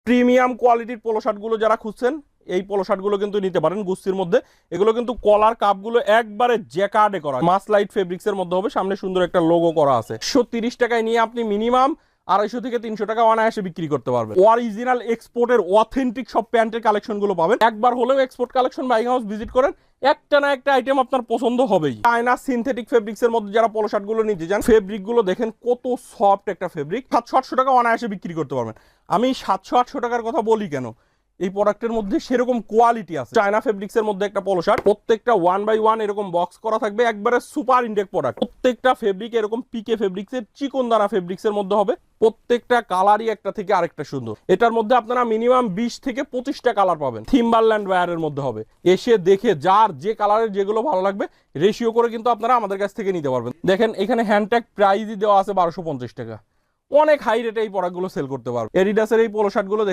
Premium কোয়ালিটির polo শার্টগুলো যারা খুঁজছেন এই পোলো শার্টগুলো কিন্তু নিতে পারেন গুস্তির মধ্যে। এগুলো কিন্তু কলার কাপগুলো একবারে জ্যাকার্ডে করা, মাসলাইট ফেব্রিক্সের মধ্যে হবে, সামনে সুন্দর একটা লোগো করা আছে। 130 টাকায় নিয়ে আপনি মিনিমাম 250 থেকে 300 টাকা অনায়াসে বিক্রি করতে পারবেন। অরিজিনাল এক্সপোর্টের অথেন্টিক সব প্যান্টের কালেকশনগুলো পাবেন। একবার হলেও export collection buying house visit করেন, একটা না একটা আইটেম আপনার পছন্দ হবেই। চায়না সিনথেটিক ফেব্রিক্সের মধ্যে যারা পোলো শার্টগুলো নিতে চান, ফেব্রিকগুলো দেখেন কত সফট একটা ফেব্রিক। 700-800 টাকা অনায়াসে বিক্রি করতে পারবেন। আমি 700-800 টাকার কথা বলি কেন, এই প্রোডাক্টের মধ্যে সেরকম কোয়ালিটি আছে। চায়না ফেব্রিক্সের মধ্যে একটা পোলো শার্ট, প্রত্যেকটা 1/1 এরকম বক্স করা থাকবে, একবারে সুপার ইনটেক প্রোডাক্ট। প্রত্যেকটা ফেব্রিক এরকম পিকে ফেব্রিক্সের চিকনদানা ফেব্রিক্সের মধ্যে হবে। প্রত্যেকটা কালারই একটা থেকে আরেকটা সুন্দর। এটার মধ্যে আপনারা মিনিমাম 20 থেকে 25টা কালার পাবেন। থিম্বারল্যান্ড ওয়্যারের মধ্যে হবে। এসে দেখে যার যে কালারের যেগুলো ভালো লাগবে রেশিও করে কিন্তু আপনারা আমাদের কাছ থেকে নিতে পারবেন। দেখেন এখানে হ্যান্ডট্যাগ প্রাইসই দেওয়া আছে 1250 টাকা। অনেক হাই রেটে এই প্রোডাক্টগুলো সেল করতে পারবেন। এডিডাসের এই পোলো শার্টগুলো